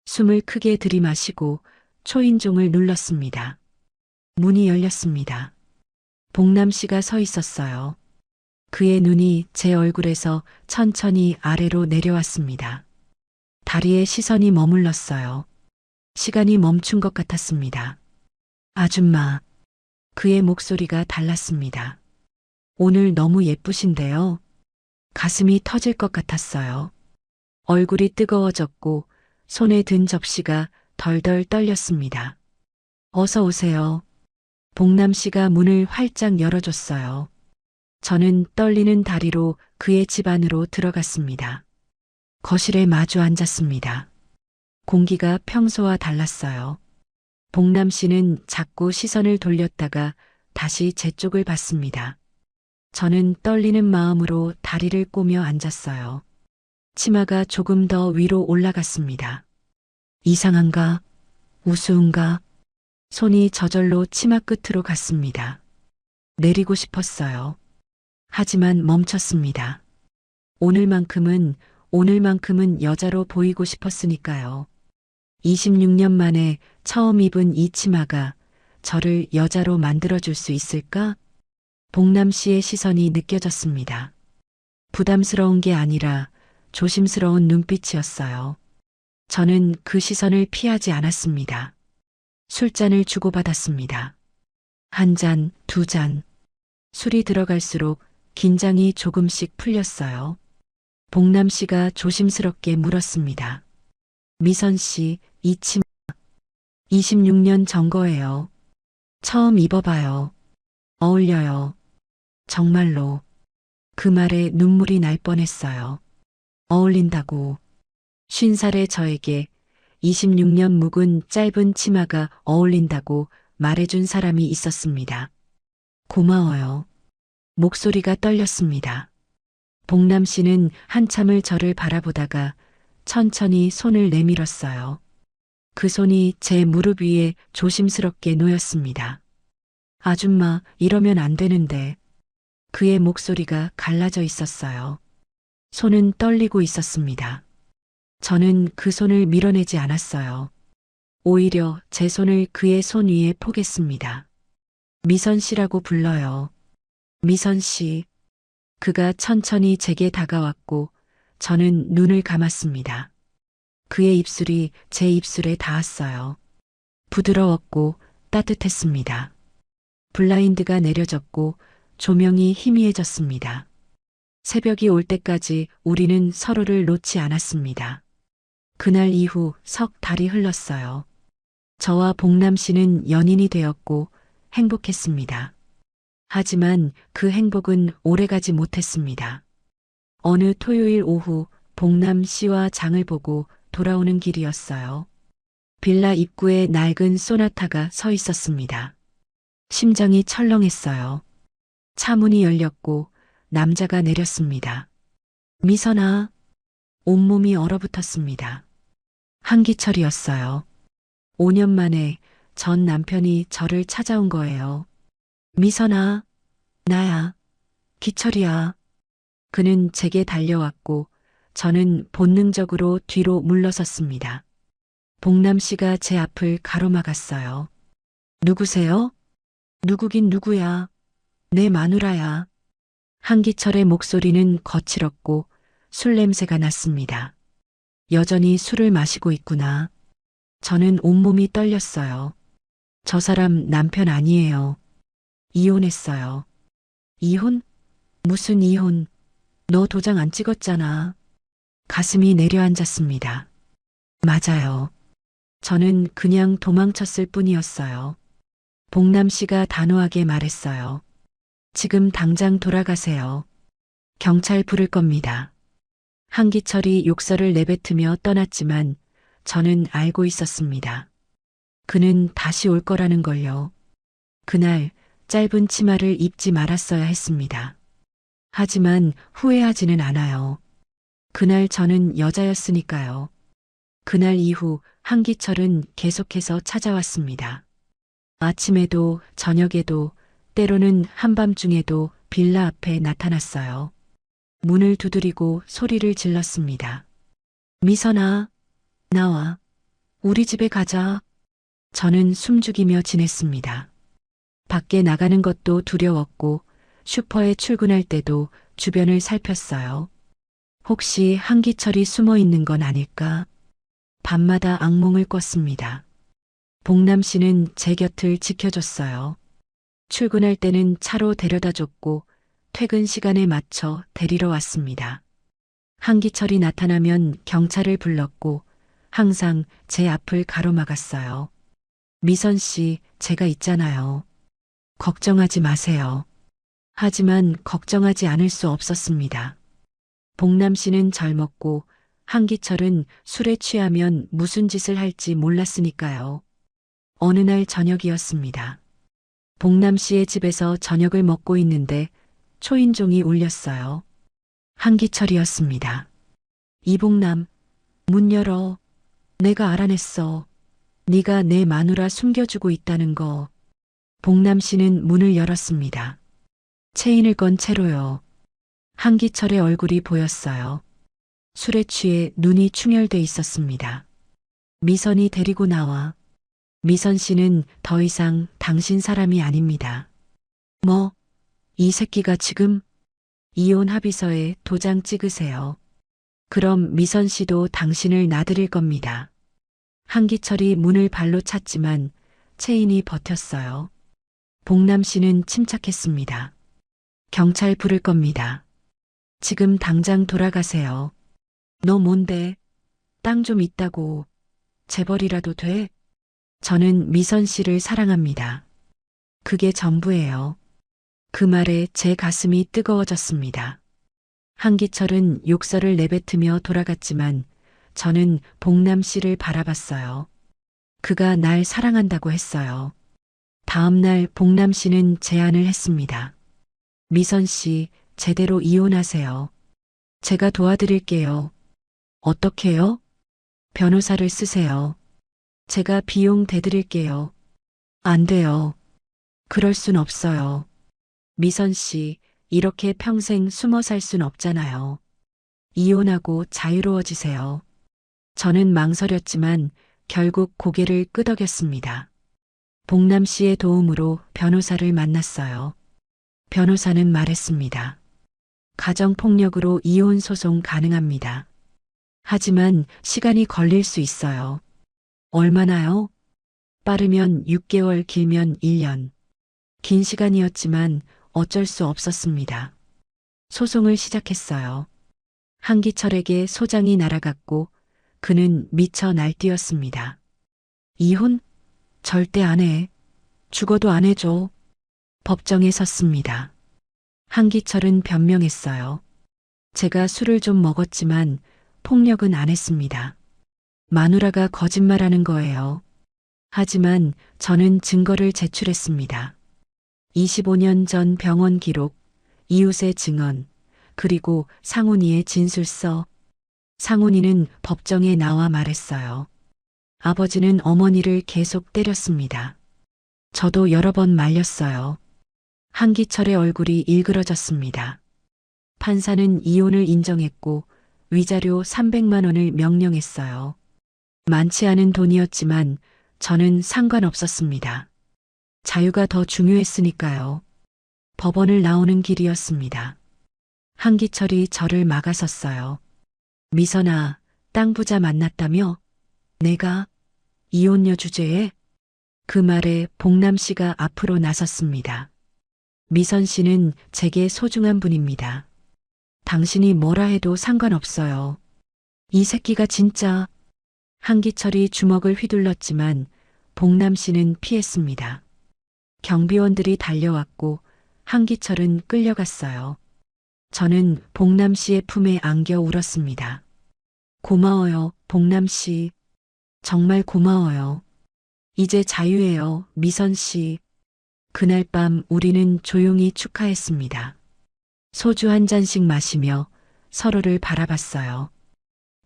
숨을 크게 들이마시고 초인종을 눌렀습니다. 문이 열렸습니다. 복남 씨가 서 있었어요. 그의 눈이 제 얼굴에서 천천히 아래로 내려왔습니다. 다리에 시선이 머물렀어요. 시간이 멈춘 것 같았습니다. 아줌마. 그의 목소리가 달랐습니다. 오늘 너무 예쁘신데요. 가슴이 터질 것 같았어요. 얼굴이 뜨거워졌고 손에 든 접시가 덜덜 떨렸습니다. 어서 오세요. 복남 씨가 문을 활짝 열어줬어요. 저는 떨리는 다리로 그의 집 안으로 들어갔습니다. 거실에 마주 앉았습니다. 공기가 평소와 달랐어요. 복남 씨는 자꾸 시선을 돌렸다가 다시 제 쪽을 봤습니다. 저는 떨리는 마음으로 다리를 꼬며 앉았어요. 치마가 조금 더 위로 올라갔습니다. 이상한가? 우스운가? 손이 저절로 치마 끝으로 갔습니다. 내리고 싶었어요. 하지만 멈췄습니다. 오늘만큼은 여자로 보이고 싶었으니까요. 26년 만에 처음 입은 이 치마가 저를 여자로 만들어줄 수 있을까? 복남 씨의 시선이 느껴졌습니다. 부담스러운 게 아니라 조심스러운 눈빛이었어요. 저는 그 시선을 피하지 않았습니다. 술잔을 주고받았습니다. 한 잔, 두 잔. 술이 들어갈수록 긴장이 조금씩 풀렸어요. 복남 씨가 조심스럽게 물었습니다. 미선 씨, 이 치마 26년 전 거예요. 처음 입어봐요. 어울려요. 정말로. 그 말에 눈물이 날 뻔했어요. 어울린다고. 50살의 저에게 26년 묵은 짧은 치마가 어울린다고 말해준 사람이 있었습니다. 고마워요. 목소리가 떨렸습니다. 복남 씨는 한참을 저를 바라보다가 천천히 손을 내밀었어요. 그 손이 제 무릎 위에 조심스럽게 놓였습니다. 아줌마, 이러면 안 되는데. 그의 목소리가 갈라져 있었어요. 손은 떨리고 있었습니다. 저는 그 손을 밀어내지 않았어요. 오히려 제 손을 그의 손 위에 포겠습니다. 미선 씨라고 불러요. 미선 씨. 그가 천천히 제게 다가왔고 저는 눈을 감았습니다. 그의 입술이 제 입술에 닿았어요. 부드러웠고 따뜻했습니다. 블라인드가 내려졌고 조명이 희미해졌습니다. 새벽이 올 때까지 우리는 서로를 놓지 않았습니다. 그날 이후 석 달이 흘렀어요. 저와 복남 씨는 연인이 되었고 행복했습니다. 하지만 그 행복은 오래가지 못했습니다. 어느 토요일 오후 봉남 씨와 장을 보고 돌아오는 길이었어요. 빌라 입구에 낡은 소나타가 서 있었습니다. 심장이 철렁했어요. 차 문이 열렸고 남자가 내렸습니다. 미선아, 온몸이 얼어붙었습니다. 한기철이었어요. 5년 만에 전 남편이 저를 찾아온 거예요. 미선아, 나야, 기철이야. 그는 제게 달려왔고 저는 본능적으로 뒤로 물러섰습니다. 봉남 씨가 제 앞을 가로막았어요. 누구세요? 누구긴 누구야. 내 마누라야. 한기철의 목소리는 거칠었고 술 냄새가 났습니다. 여전히 술을 마시고 있구나. 저는 온몸이 떨렸어요. 저 사람 남편 아니에요. 이혼했어요. 이혼? 무슨 이혼? 너 도장 안 찍었잖아. 가슴이 내려앉았습니다. 맞아요. 저는 그냥 도망쳤을 뿐이었어요. 봉남 씨가 단호하게 말했어요. 지금 당장 돌아가세요. 경찰 부를 겁니다. 한기철이 욕설을 내뱉으며 떠났지만 저는 알고 있었습니다. 그는 다시 올 거라는 걸요. 그날 짧은 치마를 입지 말았어야 했습니다. 하지만 후회하지는 않아요. 그날 저는 여자였으니까요. 그날 이후 한기철은 계속해서 찾아왔습니다. 아침에도 저녁에도 때로는 한밤중에도 빌라 앞에 나타났어요. 문을 두드리고 소리를 질렀습니다. 미선아, 나와. 우리 집에 가자. 저는 숨죽이며 지냈습니다. 밖에 나가는 것도 두려웠고 슈퍼에 출근할 때도 주변을 살폈어요. 혹시 한기철이 숨어 있는 건 아닐까? 밤마다 악몽을 꿨습니다. 봉남 씨는 제 곁을 지켜줬어요. 출근할 때는 차로 데려다 줬고 퇴근 시간에 맞춰 데리러 왔습니다. 한기철이 나타나면 경찰을 불렀고 항상 제 앞을 가로막았어요. 미선 씨, 제가 있잖아요. 걱정하지 마세요. 하지만 걱정하지 않을 수 없었습니다. 봉남 씨는 젊었고 한기철은 술에 취하면 무슨 짓을 할지 몰랐으니까요. 어느 날 저녁이었습니다. 봉남 씨의 집에서 저녁을 먹고 있는데 초인종이 울렸어요. 한기철이었습니다. 이봉남, 문 열어. 내가 알아냈어. 네가 내 마누라 숨겨주고 있다는 거. 봉남 씨는 문을 열었습니다. 체인을 건 채로요. 한기철의 얼굴이 보였어요. 술에 취해 눈이 충혈돼 있었습니다. 미선이 데리고 나와. 미선 씨는 더 이상 당신 사람이 아닙니다. 뭐, 이 새끼가 지금 이혼 합의서에 도장 찍으세요. 그럼 미선 씨도 당신을 놔드릴 겁니다. 한기철이 문을 발로 찼지만 체인이 버텼어요. 봉남 씨는 침착했습니다. 경찰 부를 겁니다. 지금 당장 돌아가세요. 너 뭔데? 땅 좀 있다고. 재벌이라도 돼? 저는 미선 씨를 사랑합니다. 그게 전부예요. 그 말에 제 가슴이 뜨거워졌습니다. 한기철은 욕설을 내뱉으며 돌아갔지만 저는 봉남 씨를 바라봤어요. 그가 날 사랑한다고 했어요. 다음 날 봉남 씨는 제안을 했습니다. 미선 씨, 제대로 이혼하세요. 제가 도와드릴게요. 어떻게요? 변호사를 쓰세요. 제가 비용 대드릴게요. 안 돼요. 그럴 순 없어요. 미선 씨, 이렇게 평생 숨어 살 순 없잖아요. 이혼하고 자유로워지세요. 저는 망설였지만 결국 고개를 끄덕였습니다. 봉남 씨의 도움으로 변호사를 만났어요. 변호사는 말했습니다. 가정폭력으로 이혼 소송 가능합니다. 하지만 시간이 걸릴 수 있어요. 얼마나요? 빠르면 6개월, 길면 1년. 긴 시간이었지만 어쩔 수 없었습니다. 소송을 시작했어요. 한기철에게 소장이 날아갔고 그는 미쳐 날뛰었습니다. 이혼? 절대 안 해. 죽어도 안 해줘. 법정에 섰습니다. 한기철은 변명했어요. 제가 술을 좀 먹었지만 폭력은 안 했습니다. 마누라가 거짓말하는 거예요. 하지만 저는 증거를 제출했습니다. 25년 전 병원 기록, 이웃의 증언, 그리고 상훈이의 진술서. 상훈이는 법정에 나와 말했어요. 아버지는 어머니를 계속 때렸습니다. 저도 여러 번 말렸어요. 한기철의 얼굴이 일그러졌습니다. 판사는 이혼을 인정했고 위자료 300만 원을 명령했어요. 많지 않은 돈이었지만 저는 상관없었습니다. 자유가 더 중요했으니까요. 법원을 나오는 길이었습니다. 한기철이 저를 막아섰어요. 미선아, 땅 부자 만났다며? 내가 이혼녀 주제에? 그 말에 복남 씨가 앞으로 나섰습니다. 미선 씨는 제게 소중한 분입니다. 당신이 뭐라 해도 상관없어요. 이 새끼가 진짜. 한기철이 주먹을 휘둘렀지만 복남 씨는 피했습니다. 경비원들이 달려왔고 한기철은 끌려갔어요. 저는 복남 씨의 품에 안겨 울었습니다. 고마워요, 복남 씨. 정말 고마워요. 이제 자유예요, 미선 씨. 그날 밤 우리는 조용히 축하했습니다. 소주 한 잔씩 마시며 서로를 바라봤어요.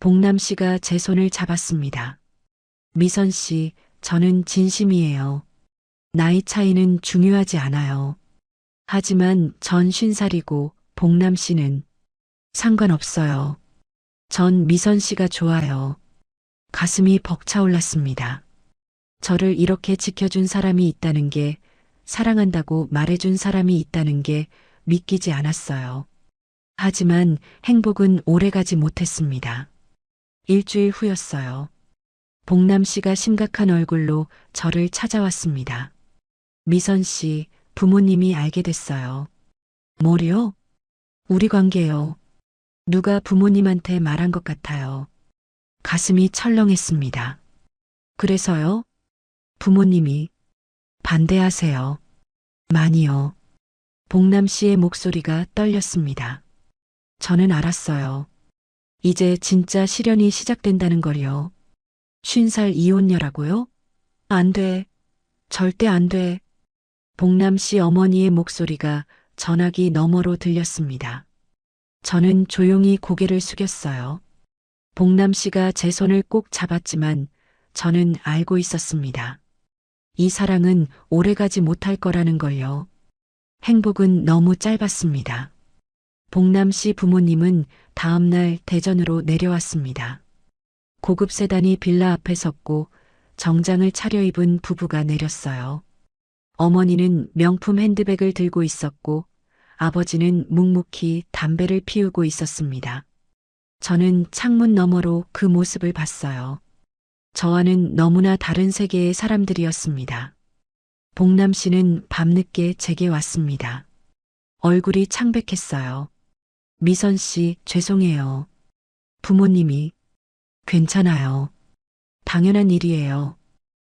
복남 씨가 제 손을 잡았습니다. 미선 씨, 저는 진심이에요. 나이 차이는 중요하지 않아요. 하지만 전 50살이고 복남 씨는 상관없어요. 전 미선 씨가 좋아요. 가슴이 벅차올랐습니다. 저를 이렇게 지켜준 사람이 있다는 게, 사랑한다고 말해준 사람이 있다는 게 믿기지 않았어요. 하지만 행복은 오래가지 못했습니다. 일주일 후였어요. 복남 씨가 심각한 얼굴로 저를 찾아왔습니다. 미선 씨, 부모님이 알게 됐어요. 뭐요? 우리 관계요. 누가 부모님한테 말한 것 같아요. 가슴이 철렁했습니다. 그래서요? 부모님이 반대하세요. 많이요. 복남 씨의 목소리가 떨렸습니다. 저는 알았어요. 이제 진짜 시련이 시작된다는 걸요. 50살 이혼녀라고요? 안 돼. 절대 안 돼. 복남 씨 어머니의 목소리가 전화기 너머로 들렸습니다. 저는 조용히 고개를 숙였어요. 복남 씨가 제 손을 꼭 잡았지만 저는 알고 있었습니다. 이 사랑은 오래가지 못할 거라는 걸요. 행복은 너무 짧았습니다. 복남 씨 부모님은 다음 날 대전으로 내려왔습니다. 고급 세단이 빌라 앞에 섰고 정장을 차려입은 부부가 내렸어요. 어머니는 명품 핸드백을 들고 있었고 아버지는 묵묵히 담배를 피우고 있었습니다. 저는 창문 너머로 그 모습을 봤어요. 저와는 너무나 다른 세계의 사람들이었습니다. 복남 씨는 밤늦게 제게 왔습니다. 얼굴이 창백했어요. 미선 씨, 죄송해요. 부모님이. 괜찮아요. 당연한 일이에요.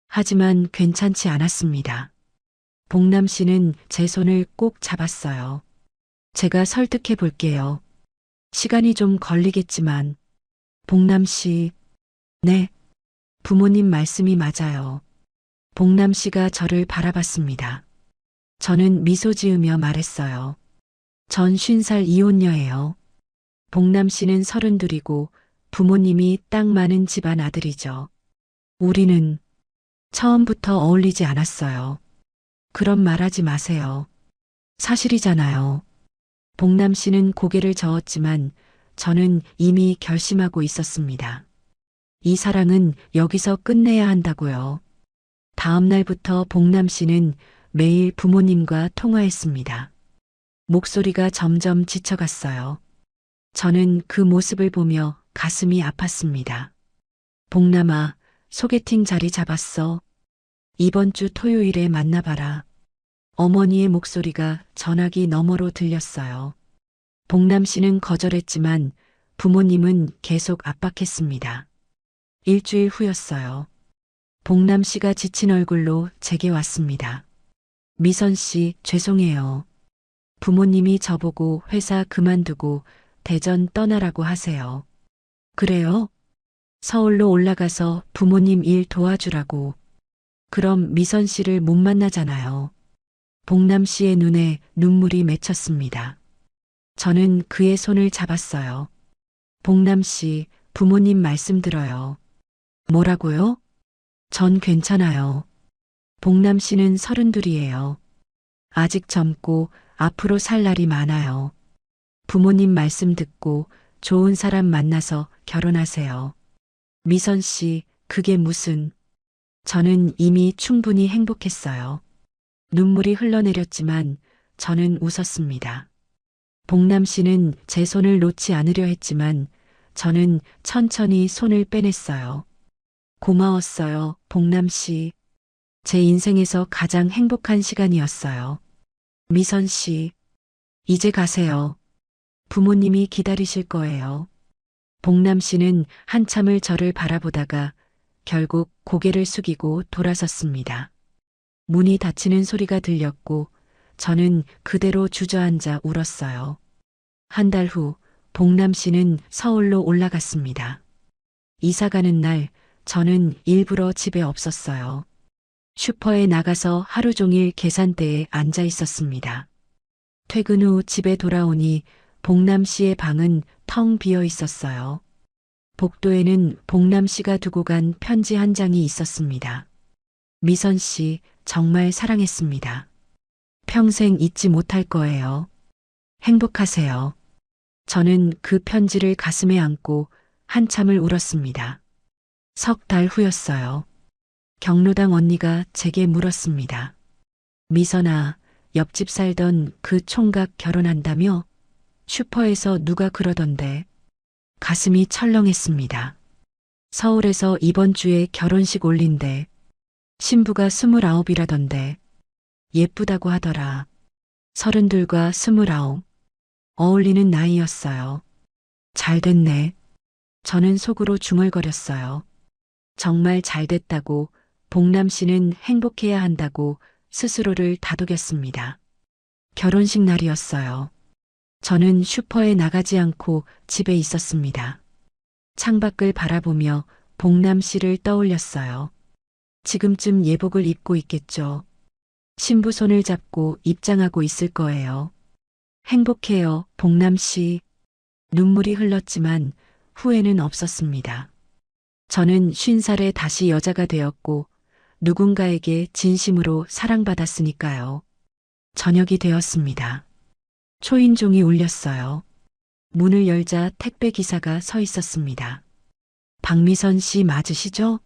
하지만 괜찮지 않았습니다. 복남 씨는 제 손을 꼭 잡았어요. 제가 설득해 볼게요. 시간이 좀 걸리겠지만. 복남 씨, 네. 부모님 말씀이 맞아요. 복남 씨가 저를 바라봤습니다. 저는 미소 지으며 말했어요. 전 50살 이혼녀예요. 복남 씨는 32이고 부모님이 땅 많은 집안 아들이죠. 우리는 처음부터 어울리지 않았어요. 그런 말하지 마세요. 사실이잖아요. 복남 씨는 고개를 저었지만 저는 이미 결심하고 있었습니다. 이 사랑은 여기서 끝내야 한다고요. 다음 날부터 복남 씨는 매일 부모님과 통화했습니다. 목소리가 점점 지쳐갔어요. 저는 그 모습을 보며 가슴이 아팠습니다. 복남아, 소개팅 자리 잡았어. 이번 주 토요일에 만나봐라. 어머니의 목소리가 전화기 너머로 들렸어요. 복남 씨는 거절했지만 부모님은 계속 압박했습니다. 일주일 후였어요. 복남 씨가 지친 얼굴로 제게 왔습니다. 미선 씨, 죄송해요. 부모님이 저보고 회사 그만두고 대전 떠나라고 하세요. 그래요? 서울로 올라가서 부모님 일 도와주라고. 그럼 미선 씨를 못 만나잖아요. 복남 씨의 눈에 눈물이 맺혔습니다. 저는 그의 손을 잡았어요. 복남 씨, 부모님 말씀 들어요. 뭐라고요? 전 괜찮아요. 복남 씨는 32이에요. 아직 젊고 앞으로 살 날이 많아요. 부모님 말씀 듣고 좋은 사람 만나서 결혼하세요. 미선 씨, 그게 무슨... 저는 이미 충분히 행복했어요. 눈물이 흘러내렸지만 저는 웃었습니다. 복남 씨는 제 손을 놓지 않으려 했지만 저는 천천히 손을 빼냈어요. 고마웠어요, 복남 씨. 제 인생에서 가장 행복한 시간이었어요. 미선 씨, 이제 가세요. 부모님이 기다리실 거예요. 복남 씨는 한참을 저를 바라보다가 결국 고개를 숙이고 돌아섰습니다. 문이 닫히는 소리가 들렸고 저는 그대로 주저앉아 울었어요. 한 달 후 복남 씨는 서울로 올라갔습니다. 이사 가는 날 저는 일부러 집에 없었어요. 슈퍼에 나가서 하루 종일 계산대에 앉아 있었습니다. 퇴근 후 집에 돌아오니 복남 씨의 방은 텅 비어 있었어요. 복도에는 복남 씨가 두고 간 편지 한 장이 있었습니다. 미선 씨, 정말 사랑했습니다. 평생 잊지 못할 거예요. 행복하세요. 저는 그 편지를 가슴에 안고 한참을 울었습니다. 석 달 후였어요. 경로당 언니가 제게 물었습니다. 미선아, 옆집 살던 그 총각 결혼한다며? 슈퍼에서 누가 그러던데. 가슴이 철렁했습니다. 서울에서 이번 주에 결혼식 올린대. 신부가 29이라던데. 예쁘다고 하더라. 32과 29. 어울리는 나이였어요. 잘 됐네. 저는 속으로 중얼거렸어요. 정말 잘 됐다고, 복남 씨는 행복해야 한다고 스스로를 다독였습니다. 결혼식 날이었어요. 저는 슈퍼에 나가지 않고 집에 있었습니다. 창밖을 바라보며 복남 씨를 떠올렸어요. 지금쯤 예복을 입고 있겠죠. 신부 손을 잡고 입장하고 있을 거예요. 행복해요, 복남 씨. 눈물이 흘렀지만 후회는 없었습니다. 저는 50살에 다시 여자가 되었고 누군가에게 진심으로 사랑받았으니까요. 저녁이 되었습니다. 초인종이 울렸어요. 문을 열자 택배 기사가 서 있었습니다. 박미선 씨 맞으시죠?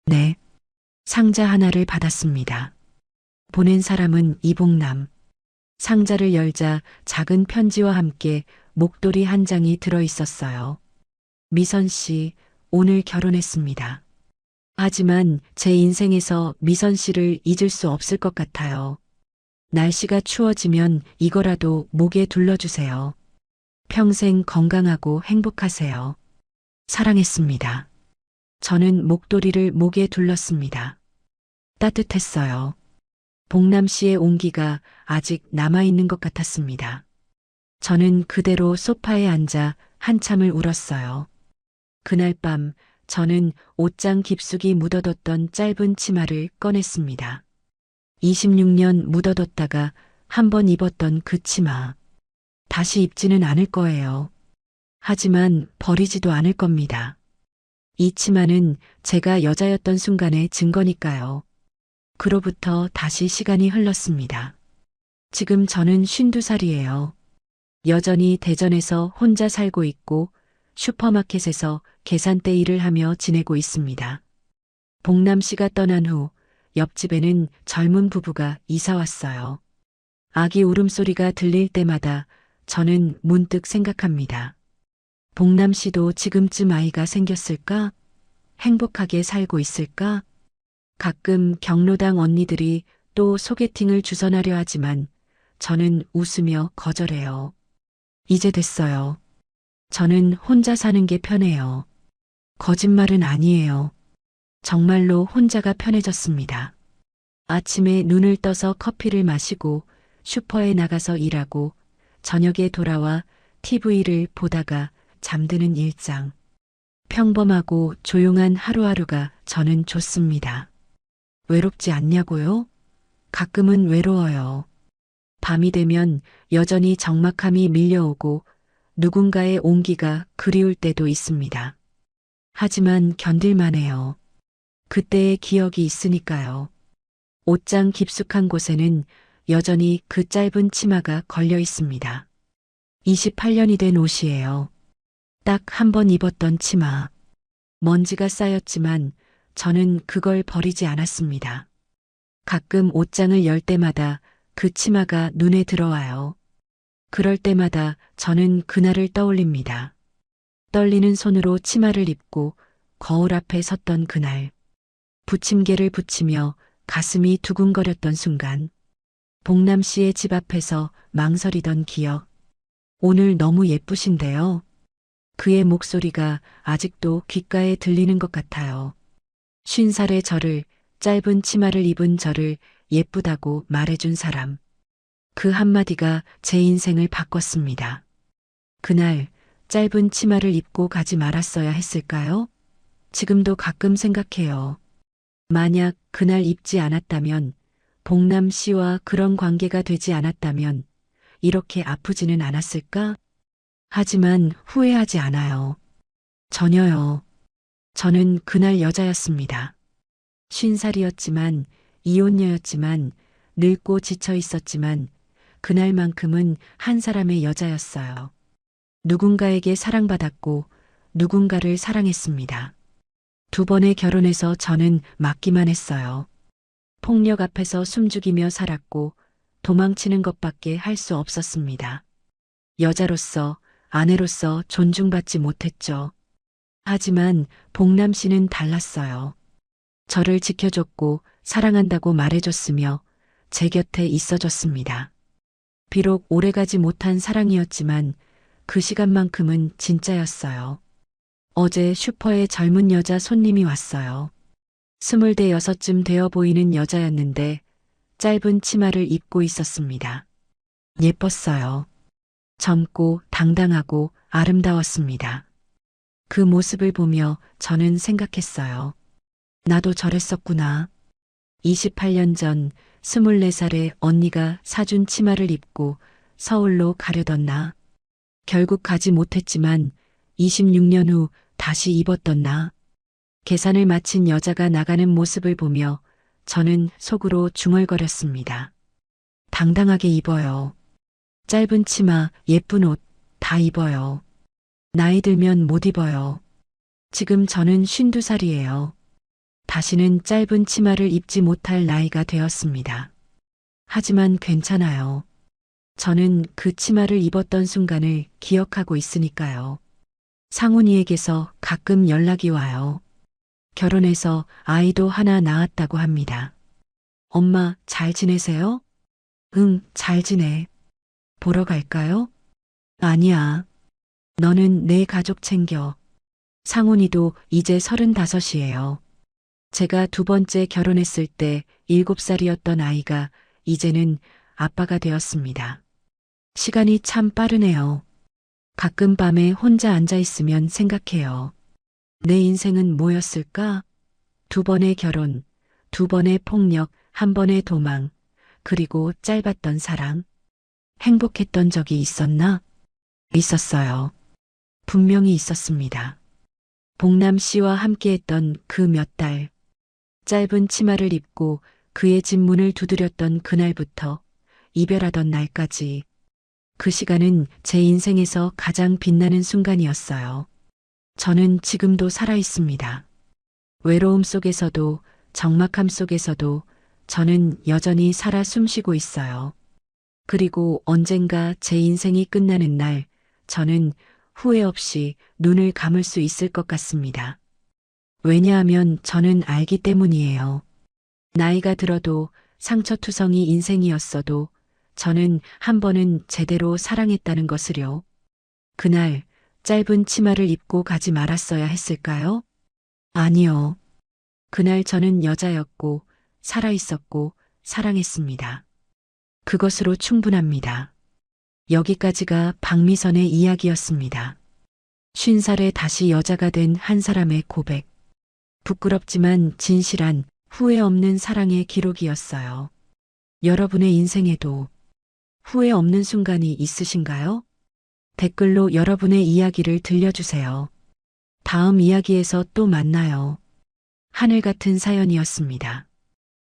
네. 상자 하나를 받았습니다. 보낸 사람은 이복남. 상자를 열자 작은 편지와 함께 목도리 한 장이 들어 있었어요. 미선 씨, 오늘 결혼했습니다. 하지만 제 인생에서 미선 씨를 잊을 수 없을 것 같아요. 날씨가 추워지면 이거라도 목에 둘러주세요. 평생 건강하고 행복하세요. 사랑했습니다. 저는 목도리를 목에 둘렀습니다. 따뜻했어요. 복남 씨의 온기가 아직 남아있는 것 같았습니다. 저는 그대로 소파에 앉아 한참을 울었어요. 그날 밤 저는 옷장 깊숙이 묻어뒀던 짧은 치마를 꺼냈습니다. 26년 묻어뒀다가 한 번 입었던 그 치마. 다시 입지는 않을 거예요. 하지만 버리지도 않을 겁니다. 이 치마는 제가 여자였던 순간의 증거니까요. 그로부터 다시 시간이 흘렀습니다. 지금 저는 52살이에요. 여전히 대전에서 혼자 살고 있고 슈퍼마켓에서 계산대 일을 하며 지내고 있습니다. 복남 씨가 떠난 후 옆집에는 젊은 부부가 이사 왔어요. 아기 울음소리가 들릴 때마다 저는 문득 생각합니다. 복남 씨도 지금쯤 아이가 생겼을까? 행복하게 살고 있을까? 가끔 경로당 언니들이 또 소개팅을 주선하려 하지만 저는 웃으며 거절해요. 이제 됐어요. 저는 혼자 사는 게 편해요. 거짓말은 아니에요. 정말로 혼자가 편해졌습니다. 아침에 눈을 떠서 커피를 마시고 슈퍼에 나가서 일하고 저녁에 돌아와 TV를 보다가 잠드는 일상. 평범하고 조용한 하루하루가 저는 좋습니다. 외롭지 않냐고요? 가끔은 외로워요. 밤이 되면 여전히 적막함이 밀려오고 누군가의 온기가 그리울 때도 있습니다. 하지만 견딜만해요. 그때의 기억이 있으니까요. 옷장 깊숙한 곳에는 여전히 그 짧은 치마가 걸려 있습니다. 28년이 된 옷이에요. 딱 한 번 입었던 치마. 먼지가 쌓였지만 저는 그걸 버리지 않았습니다. 가끔 옷장을 열 때마다 그 치마가 눈에 들어와요. 그럴 때마다 저는 그날을 떠올립니다. 떨리는 손으로 치마를 입고 거울 앞에 섰던 그날. 부침개를 부치며 가슴이 두근거렸던 순간. 봉남 씨의 집 앞에서 망설이던 기억. 오늘 너무 예쁘신데요. 그의 목소리가 아직도 귓가에 들리는 것 같아요. 50살의 저를, 짧은 치마를 입은 저를 예쁘다고 말해준 사람. 그 한마디가 제 인생을 바꿨습니다. 그날 짧은 치마를 입고 가지 말았어야 했을까요? 지금도 가끔 생각해요. 만약 그날 입지 않았다면, 봉남 씨와 그런 관계가 되지 않았다면 이렇게 아프지는 않았을까? 하지만 후회하지 않아요. 전혀요. 저는 그날 여자였습니다. 50살이었지만, 이혼녀였지만, 늙고 지쳐 있었지만, 그날만큼은 한 사람의 여자였어요. 누군가에게 사랑받았고, 누군가를 사랑했습니다. 2번의 결혼에서 저는 맞기만 했어요. 폭력 앞에서 숨죽이며 살았고, 도망치는 것밖에 할 수 없었습니다. 여자로서, 아내로서 존중받지 못했죠. 하지만 봉남 씨는 달랐어요. 저를 지켜줬고 사랑한다고 말해줬으며 제 곁에 있어줬습니다. 비록 오래가지 못한 사랑이었지만 그 시간만큼은 진짜였어요. 어제 슈퍼에 젊은 여자 손님이 왔어요. 26쯤 되어 보이는 여자였는데 짧은 치마를 입고 있었습니다. 예뻤어요. 젊고 당당하고 아름다웠습니다. 그 모습을 보며 저는 생각했어요. 나도 저랬었구나. 28년 전 24살의 언니가 사준 치마를 입고 서울로 가려던 나. 결국 가지 못했지만 26년 후 다시 입었던 나. 계산을 마친 여자가 나가는 모습을 보며 저는 속으로 중얼거렸습니다. 당당하게 입어요. 짧은 치마, 예쁜 옷 다 입어요. 나이 들면 못 입어요. 지금 저는 52살이에요. 다시는 짧은 치마를 입지 못할 나이가 되었습니다. 하지만 괜찮아요. 저는 그 치마를 입었던 순간을 기억하고 있으니까요. 상훈이에게서 가끔 연락이 와요. 결혼해서 아이도 하나 낳았다고 합니다. 엄마, 잘 지내세요? 응, 잘 지내. 보러 갈까요? 아니야. 너는 내 가족 챙겨. 상훈이도 이제 35이에요. 제가 2번째 결혼했을 때 7살이었던 아이가 이제는 아빠가 되었습니다. 시간이 참 빠르네요. 가끔 밤에 혼자 앉아 있으면 생각해요. 내 인생은 뭐였을까? 2번의 결혼, 2번의 폭력, 1번의 도망, 그리고 짧았던 사랑. 행복했던 적이 있었나? 있었어요. 분명히 있었습니다. 봉남 씨와 함께했던 그 몇 달. 짧은 치마를 입고 그의 집 문을 두드렸던 그날부터 이별하던 날까지. 그 시간은 제 인생에서 가장 빛나는 순간이었어요. 저는 지금도 살아 있습니다. 외로움 속에서도 적막함 속에서도 저는 여전히 살아 숨쉬고 있어요. 그리고 언젠가 제 인생이 끝나는 날 저는 후회 없이 눈을 감을 수 있을 것 같습니다. 왜냐하면 저는 알기 때문이에요. 나이가 들어도 상처투성이 인생이었어도 저는 한 번은 제대로 사랑했다는 것을요. 그날 짧은 치마를 입고 가지 말았어야 했을까요? 아니요. 그날 저는 여자였고 살아있었고 사랑했습니다. 그것으로 충분합니다. 여기까지가 박미선의 이야기였습니다. 50살에 다시 여자가 된 한 사람의 고백. 부끄럽지만 진실한 후회 없는 사랑의 기록이었어요. 여러분의 인생에도 후회 없는 순간이 있으신가요? 댓글로 여러분의 이야기를 들려주세요. 다음 이야기에서 또 만나요. 하늘 같은 사연이었습니다.